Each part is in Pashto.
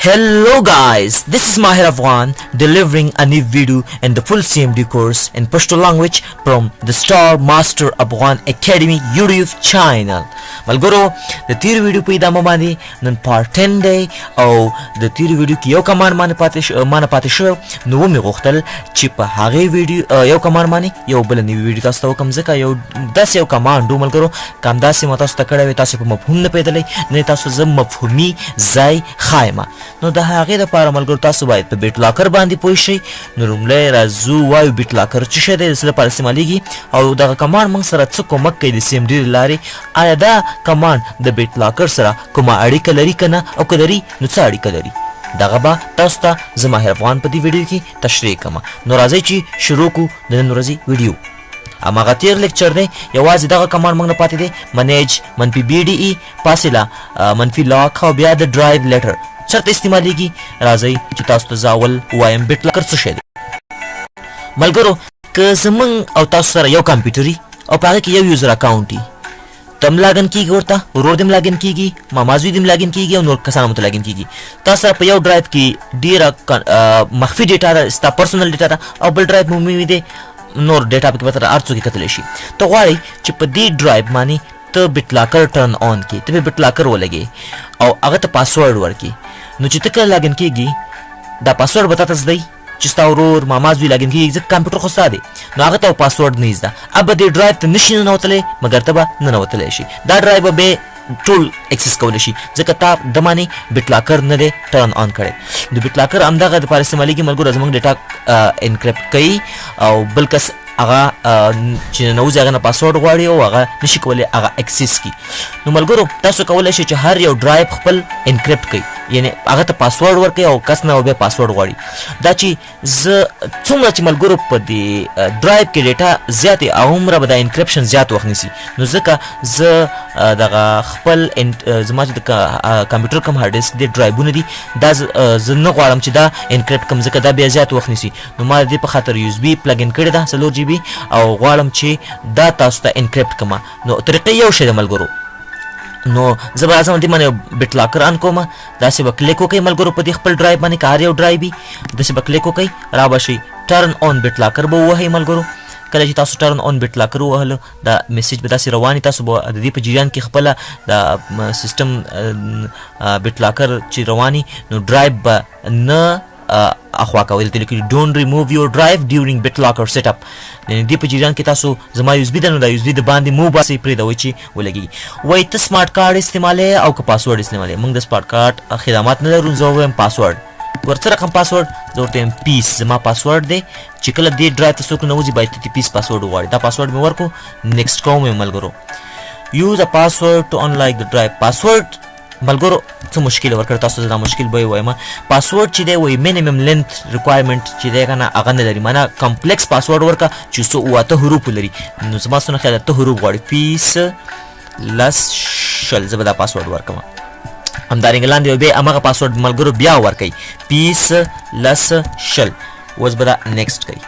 Hello guys, this is Master Afghan delivering a new video in the full CMD course in Pashto language from the Star Master Afghan Academy YouTube channel. Malgoro, the theory video pe idama mani nan part 10 day او the theory video ki یو کمان مانه پاتې شو نو مې غوښتل چې په هغه ویډیو یو کمان مانی یو بل نیو ویډیو تاسو ته کوم ځکه یو داس یو کمان دو ملګرو کم داسې مو تاسو ته کړی وي تاسو په مفهوم نه پیدلې نه تاسو زم مفهومي ځای خایمه نو د هغې دپاره ملګرو تاسو باید په بیټ لاکر باندې پوه شئ نو لومړی راځو وایو بیټ لاکر څه شی دی د څه لپاره استعمالیږي او دغه کمان موږ سره څه کومک کوي د CMD له لارې آیا دا کمان د بیټ لاکر سره کومه اړیکه لري که نه او که لري نو څه اړیکه لري دغه به تاسو ته زه ماهر افغان په دې ویډیو کې تشریح کوم نو راځئ چې شروع کړو د نن ورځې ویډیو هماغه تیر لیکچر دی یوازې دغه کمان موږ نه پاتې دی منیج منفي BDE فاصله منفي لاک او بیا د ډرایو لیټر چرته استعمالیږي راځئ چې تاسو ته زه اول ووایم بیټ لاکر څه شی دی ملګرو که زموږ او تاسو سره یو کمپیوټر وي او په هغه کې یو یوزر اکاونټ وي تم لاګن کیږي ورته ورور دم لاګن کیږي مامازوی دم لاګن کیږي او نور کسان هم لاګن کیږي تاسو په یو ډرایو کې ډیره مخفي ډیټا ده ستا پرسنل ډیټا ده او بل ډرایو مومي دی نور ډیټا پکې به تر هر څوک کتلی شي ته غواړئ چې په دې ډرایو باندې ته بیټ لاکر ټرن آن کړي ته به بیټ لاکر ولګې او هغه ته پاسورډ ورکړي نو چې ته کله لاګن کیږي دا پاسورډ به تاته زده چې ستا ورور مامازوی لاګن کیږي ځکه کمپیوټر خو ستا دی نو هغه ته پاسورډ نه زده اب به دې ډرایو ته نشي ننوتلی مګر ته به ننوتلی شي دا ډرایو به ټول اکسس کولی شي ځکه تا د باندې بیټ لاکر نه دی ټرن آن کړی د بیټ لاکر همدغه دپاره استعمالیږي ملګرو زموږ ډیټا انکریپټ کوي او بل کس هغه چې ننوځي هغه نه پاسورډ غواړي او هغه نشي کولی هغه اکسس کړي نو ملګرو تاسو کولی شئ چې هر یو ډرایو خپل انکریپټ کړئ یعنی هغه ته پاسورډ ورکړئ او کس نه بیا پاسورډ غواړي دا چې زه څومره چې ملګرو په دې ډرایو کې ډیټا زیات هغومره به دا انکریپشن زیات وخت نیسي نو ځکه زه دغه خپل زما چې د کمپیوټر کوم هارډ ډسک دی ډرایوونه دي دا زه نه غواړم چې دا انکریپټ کړم ځکه دا بیا زیات وخت نیسي نو ما د دې په خاطر USB پلګ ان کړې ده 4 GB او غواړم چې دا تاسو ته انکریپټ کړم نو طریقه یو شی ده ملګرو نو زه به راځم دې باندې بیټ لاکر آن کوم داسې به کلیک وکړئ ملګرو په دې خپل ډرایو باندې که هر یو ډرایو وي داسې به کلیک وکړئ را به شئ ټرن آن بیټ لاکر به ووهئ ملګرو کله چې تاسو ټرن آن بیټ لاکر ووهلو دا میسیج به داسې رواني تاسو به د دې په جریان کې خپله د سیسټم بیټ لاکر چې رواني نو ډرایو به نه اخوا کوي دلته لیکلي ډونټ ریموو یور ډرایو ډیورینګ بیټ لاکر سیټ اپ یعنې دې په جریان کې تاسو زما USB ده نو دا USB د باندې مو باسئ پرېږدوئ چې ولګېږي وایي ته سمارټ کارډ استعمالوې او که پاسورډ استعمالوې موږ د سمارټ کارډ خدمات نه لرو زه ووایم پاسورډ ورڅه رقم پاسورډ زه ورته وایم پیس زما پاسورډ دی چې کله دې ډرایو ته څوک ننوځي باید ته پیس پاسورډ وغواړي دا پاسورډ مې ورکړو نیکسټ کوم یې ملګرو یوز ا پاسورډ ټو انلایک د ډرایو پاسورډ ملګرو څه مشکل ورکړ تاسو زه دا مشکل به یې وایم پاسورډ چې دی وایي مینیمم لینث ریکوایرمنټ چې دی که نه هغه نه لري معنا کمپلیکس پاسورډ ورکړه چې څو 8 حروف ولري نو زما څه نه خیال 8 حروف غواړي پیس لس شل زه به دا پاسورډ ورکړم همدارنګه لاندې بیا هماغه پاسورډ ملګرو بیا ورکوئ پیس لس شل اوس به دا نیکسټ کوي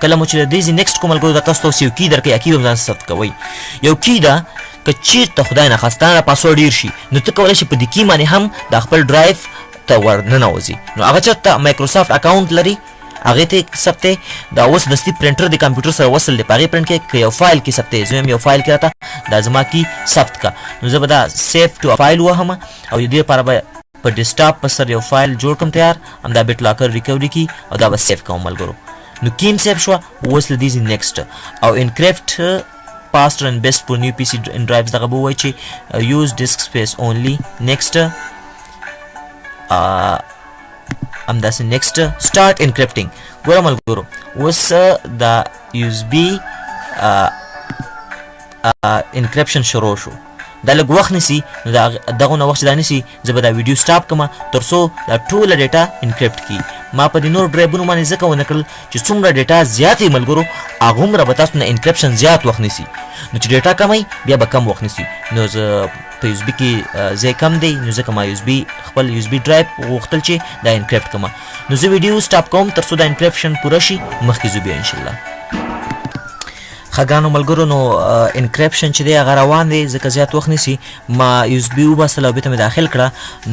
کله مو چې د دې نیکسټ کوم ملګرو دا تاسو ته یو کی درکوي یا کی به هم ځان ثبت کوئ یو کی ده که چیرته خدای نخواسته نه پاسورډ ډېر شي نو ته کولی شي په دې کی باندې هم د خپل ډرایو ته ورننوځي نو هغه چېرته مایکروسافټ اکاونټ لري هغې ته ثبت دا اوس دستي پرنټر د کمپیوټر سره وصل دی په هغې پرنټ کې که یو فایل کې ثبت زه یم یو فایل کې راته دا زما کی ثبت کا نو زه به دا سیف ټو فایل وهم او د دې لپاره به په ډیسکټاپ په سر یو فایل جوړ کړم تیار همدا بیټ لاکر ریکوري کی او دا به سیف کوم ملګرو نو کی هم سیف شوه اوس له دې نیکسټ او انکریپټ faster and best for new PC drives دغه به وایي چې use disk space only next همداسې next start encrypting ګوره ملګرو اوس د USB انکریپشن شروع شو دا لږ وخت نیسي نو دغه نه وخت چې دا نیسي زه به دا ویډیو سټاپ کړم تر څو دا ټوله ډیټا انکریپټ کړي ما په دې نور ډرایوونو باندې ځکه ونه کړل چې څومره ډیټا زیات وي ملګرو هغومره به تاسو نه انکریپشن زیات وخت نیسي نو چې ډیټا کم وي بیا به کم وخت نیسي نو زه په USB کې ځای کم دی نو ځکه ما خپل USB ډرایو غوښتل چې دا انکریپټ کړم نو زه ویډیو سټاپ کوم تر څو دا انکریپشن پوره شي مخکې ځو بیا انشاءالله خګانو ملګرو نو انکریپشن چې دی هغه روان دی ځکه زیات وخت نیسي ما یو اس بي وباسله او بېرته مې داخل کړه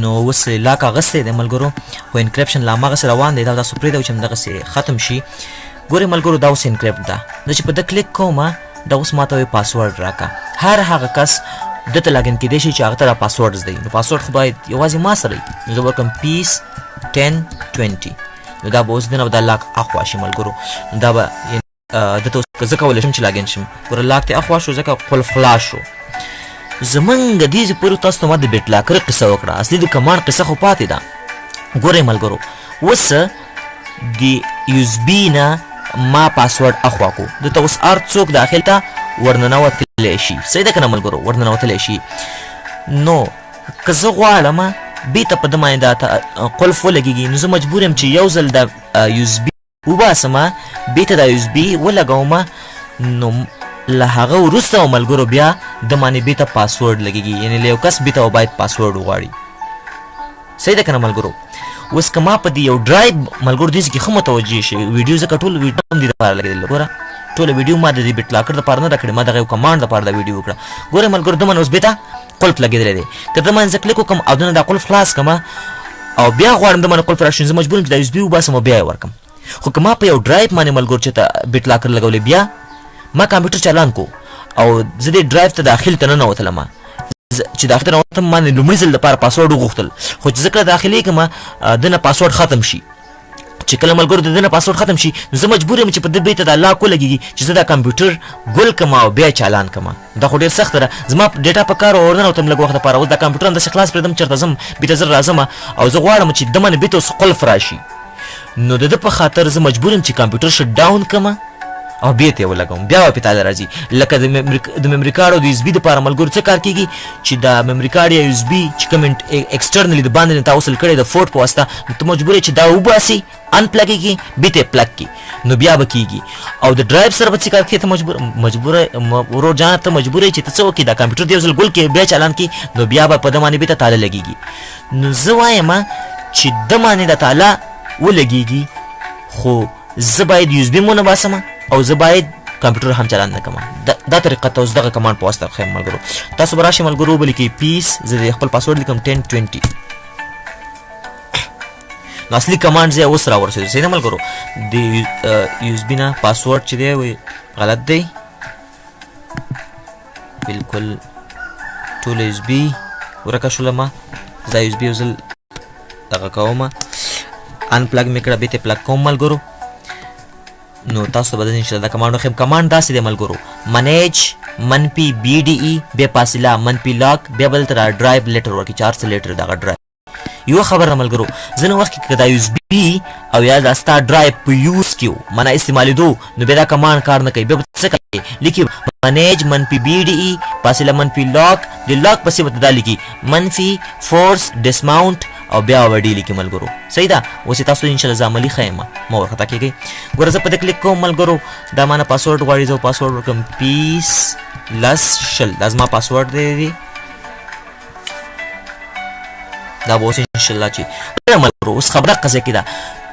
نو اوس لاک اغستی دی ملګرو خو انکریپشن لا هماغسې روان دی دا تاسو پرېږدئ چې همدغسې ختم شي ګورئ ملګرو دا اوس انکریپټ ده زه چې په ده کلیک کوم دا اوس ما ته وایي پاسورډ راکړه هر هغه کس دته لاګین کېدی شي چې هغه ته را پاسورډ زده وي نو پاسورډ خو باید یوازې ما سره وي نو زه به ورکړم پیس 1020 نو دا به اوس دنه به دا لاک اخوا شي ملګرو نو دا به دته اوس زه کولی شم چې لاګین شم ګوره لاک ته اخوا شو ځکه قلف خلاص شو زمونږ دې پورې تاسو ته ما د بیټ لاکر قصه وکړه اصلي د کمانډ قصه خو پاتې ده ګورئ ملګرو اوس د یو اس بي نه ما پاسورډ اخوا کو دته اوس هر څوک داخل ته ورننوتلی شي صحیح ده که نه ملګرو ورننوتلی شي نو که زه غواړم بېرته په ده باندې دا قلف ولګېږي نو زه مجبور یم چې یو ځل د یو اس بي وباسم بېرته دا یو اس بي ولګوم نو له هغه وروسته ملګرو بیا د باندې بېرته پاسورډ لګېږي یعنې له یو کس بېرته باید پاسورډ وغواړي صحیح ده که نه ملګرو اوس که ما په دې یو ډرایو ملګرو دې کې ښه متوجه شي ویډیو ځکه ټول ویډیو هم دې دپاره لګېدل ګوره ټوله ویډیو ما د دې بیټ لاکر دپاره نه ده کړې ما دغه یو کمانډ دپاره دا ویډیو وکړه ګورئ ملګرو ده باندې اوس بېرته قلف لګېدلی دی که ده باندې زه کلیک وکړم او دنه دا قلف خلاص کړم او بیا غواړم ده باندې قلف راشي زه مجبور یم چې دا یو اس بي وباسم او بیا یې ورکړم خو که ما په یو ډرایو باندې ملګرو چې ته بیټ لاکر لګولی بیا ما کمپیوټر چالان کو او زه دې ډرایو ته داخل ته ننوتلم چې داخل ته ننوتم ما لومړي ځل دپاره پاسورډ وغوښتل خو چې زه کله داخلېږم دنه پاسورډ ختم شي چې کله ملګرو د دنه پاسورډ ختم شي نو زه مجبور یم چې په ده بېرته دا لاک ولګېږي چې زه دا کمپیوټر ګل کړم او بیا چالان کړم دا خو ډېر سخته ده زما ډېټا په کار ورننوتم لږ وخت دپاره اوس دا کمپیوټر همداسې خلاص پرېږدم چېرته ځم بېرته زر راځم او زه غواړم چې ده باندې بېرته اوس قلف راشي نو د ده په خاطر زه مجبور یم چې کمپیوټر شټ ډاون کړم او بېرته یې ولګوم بیا به پې تاله راځي لکه د میمري کارډ او د یو اس بي دپاره ملګرو څه کار کېږي چې د میمري کارډ یا یو اس بي چې کوم ایکسټرنلي د باندې نه تا وصل کړی د فورټ په واسطه نو ته مجبور یې چې دا وباسي انپلګ یې کړي بېرته یې پلګ کړي نو بیا به کېږي او د ډرایو سره به څه کار کړي ته مجبور ورور جانه ته مجبور یې چې ته څه وکړي دا کمپیوټر دې یو ځل ګل کړي بیا چالان کړي نو بیا به په ده باندې بېرته تاله لګېږي نو زه وایم چې ده باندې دا تاله ولګېږي خو زه باید یو اس بي مونه باسم او زه باید کمپیوټر هم چالان نه کړم دا طریقه ته اوس دغه کمانډ په واسطه ښیم ملګرو تاسو به راشئ ملګرو وبلیکئ پیس زه خپل پاسورډ لیکم 1020 نو اصلي کمانډ زه اوس راورسېدو صحیح ده ملګرو د یو اس بي نه پاسورډ چې دی وایي غلط دی بلکل ټول یو اس بي ورکه شوله ما دا یو اس بي یو ځل دغه کوم انپلګ مې کړه بېرته پلګ کوم ملګرو نو تاسو به انشاءالله دا کمانډ وخیم کمانډ داسې دی ملګرو منیج منفي بي ډي ای بیا فاصله منفي لاک بیا به دلته ډرایو لیټر ورکړي 400 لیټر دغه ډرایو یو خبره ملګرو ځینې وخت کې که دا یو اس بي او یا دا ستا ډرایو په یوز کې معنا استعمالېدو نو بیا دا کمانډ کار نه کوي بیا به څه کوي لیکي منیج منفي بي ډي ای فاصله منفي لاک د لاک پسې به دا لیکي منفي فورس ډسماونټ او بیا وډی لیکي ملګرو صحیح ده اوس تاسو انشاءالله زه عملي ښیم ما ورخطا کېږئ ګوره زه په دې کلیک کوم ملګرو دا مانه پاسورډ غواړي زه پاسورډ ورکړم پیس +شل دا زما پاسورډ دی دا به اوس انشاءالله چې ملګرو اوس خبره قضیه کې ده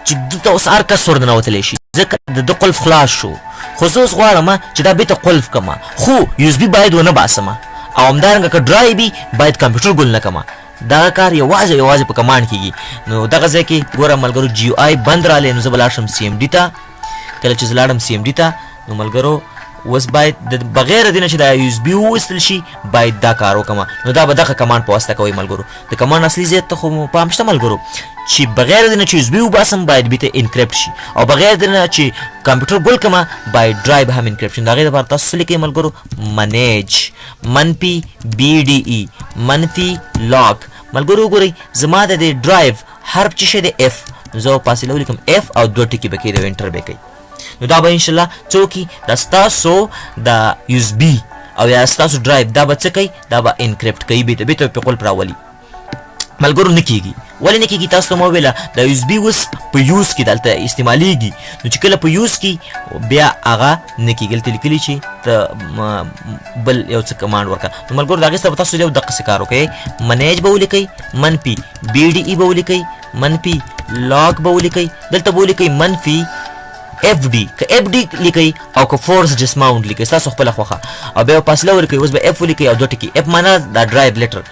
چې دلته اوس هر کس ورننوتلی شي ځکه د ده قلف خلاص شو خو زه اوس غواړم چې دا بېرته قلف کړم خو یو اس بي باید ونه باسم او همدارنګه که ډرایو وي باید کمپیوټر ګل نه کړم دغه کار یوازې په کمانډ کېږي نو دغه ځای کې ګوره ملګرو جي یو آی بند رالی نو زه به لاړ شم سی ایم ډي ته کله چې زه لاړم سی ایم ډي ته نو ملګرو اوس باید بغیر د دې نه چې دا یو اس بي وویستل شي باید دا کار وکړم نو دا به دغه کمانډ په واسطه کوئ ملګرو د کمانډ اصلي ځای ته خو پام شته ملګرو چې بغیر د نه چې یو اس بي وباسم باید بېرته انکریپټ شي او بغیر د نه چې کمپیوټر ګل کړم باید ډرایو هم انکریپټ شي د هغې دپاره تاسو څه لیکئ ملګرو منیج منفي بي ډي ای منفي لاک ملګرو وګورئ زما د دې ډرایو حرف چې شی دی اف زه فاصله ولیکم اف او 2 ټکي به کېږي انټر به کوي نو دا به انشاءالله څه وکړي دا ستاسو د یو اس بي او یا ستاسو ډرایو دا به څه کوي دا به انکریپټ کوي بېرته پې قلف راولي ملګرو نه کېږي ولې نه کېږي تاسو ته مو وویله دا یو اس بي اوس په یوز کې دلته استعمالېږي نو چې کله په یوز کې بیا هغه نه کېږي دلته لیکلي چې ته بل یو څه کمانډ ورکړه نو ملګرو د هغې سره به تاسو یو دقسې کار وکړئ منیج به ولیکئ منفي بي ډي ای به ولیکئ منفي لاک به ولیکئ دلته به ولیکئ منفي اف ډي که اف ډي لیکي او که فورس ډسماونټ لیکي تاسو خپل خوخه او بیا فاصله ورکوي اوس به اف لیکي او دوه ټکي اف معنا دا ډرایو لیټر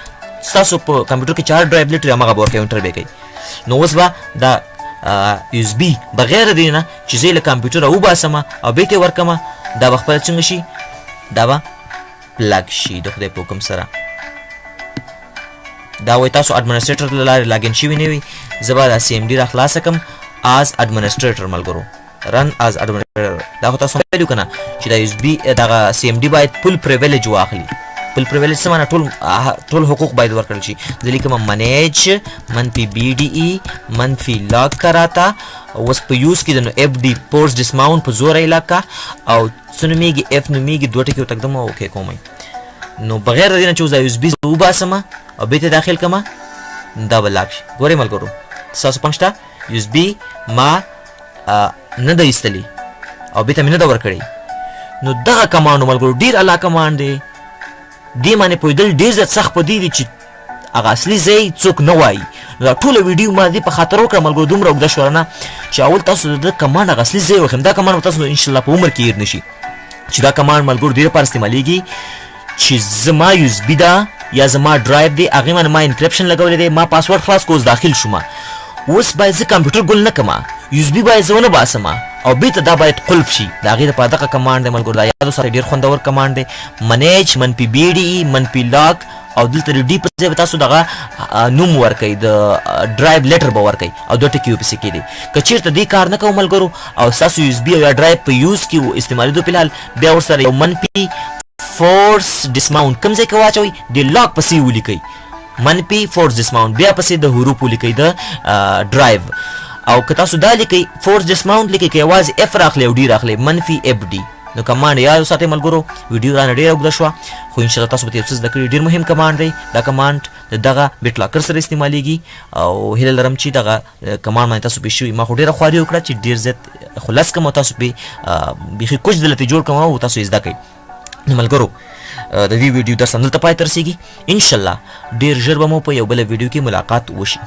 تاسو په کمپیوټر کې 4 ډرایو لیټر هغه به ورکوي انټر به کوي نو اوس به دا یو اس بي بغیر دی نه چې زه له کمپیوټر او باسم او به ته ورکم دا خپل څنګه شي دا به پلګ شي د خدای په حکم سره دا وای تاسو اډمنسټریټر لاره لاګین شي نه وي زبر د سی ام ډي را خلاص کم از اډمنسټریټر ملګرو رن از اډمنسټریټر دا تاسو ویلو کنه چې دا اس بي دا سی ام ډي باید فل پریویلیج واخلي فل پریویلیج سمانه ټول حقوق باید ورکړل شي ځکه کوم منیج منفي بي ډي ای منفي لاک کراتا اوس په یوز کې د اف ډي فورس ډسماونټ په زور علاقه او سنمیږي اف نمیږي دوه ټکي تقدم اوکې کومای نو بغیر د دې نه چې یو اس بي وباسمه او به ته داخل کما دا بلاک ګورې ملګرو تاسو پنځتا یو اس بي ما نه د ایستلی او به ته مینه دا ور کړی نو دا کمانډ ملګرو ډیر اعلی کمانډ دی دی باندې په دل ډیر ځت سخت پدې دي چې هغه اصلي ځای څوک نه وایي دا ټول ویډیو ما دې په خاطر وکړم ملګرو دومره وګدا شورنه چې اول تاسو د کمانډ هغه اصلي ځای وخم دا کمانډ تاسو ان شاء الله په عمر کې هیر نشي چې دا کمانډ ملګرو ډیر پر استعماليږي چې زما یو اس بي دا یا زما ډرایو دی هغه باندې ما انکریپشن لګولې دی ما پاسورډ خلاص کوز داخل شوم اوس باید زه کمپیوټر ګل نه کما یو اس بي باید زونه باسم او بیت دا باید قلب شي دا غیر په دغه کمانډ دی ملګرو دا یادو سره ډیر خوندور کمانډ دی منیج منفي بي ډي ای منفي لاک او دلته ډي په ځای تاسو دغه نوم ورکړئ د ډرایو لیټر به ورکړئ او دوه ټکي په سکه دي که چیرته دې کار نه کوم ملګرو او تاسو یو اس بي یا ډرایو په یوز کې استعمالي دو په حال بیا ورسره یو منفي فورس ډسماونټ کوم ځای کې واچوي د لاک پسې ولیکئ منفي فورس ډسماونټ بیا پسې د حروف ولیکئ د ډرایو او که تاسو دا لیکئ فورس ډسماونټ لیکئ که یوازې اف راخلی او ډي راخلی منفي اف ډي نو کمانډ یاد وساتئ ملګرو ویډیو رانه ډېره اوږده شوه خو انشاءالله تاسو به یو څه زده کړي ډېر مهم کمانډ دی دا کمانډ د دغه بیټلاکر سره استعمالیږي او هیله لرم چې دغه کمانډ باندې تاسو پوه شوي ما خو ډېره خواري وکړه چې ډېر زیات خلاص کړم او تاسو پې بیخي کوچ دلته جوړ کړم او تاسو یې زده کړئ نو ملګرو د دې ویډیو درس همدلته پای ته رسیږي انشاءالله ډېر ژر به مو په یو بله ویډیو کې ملاقات وشي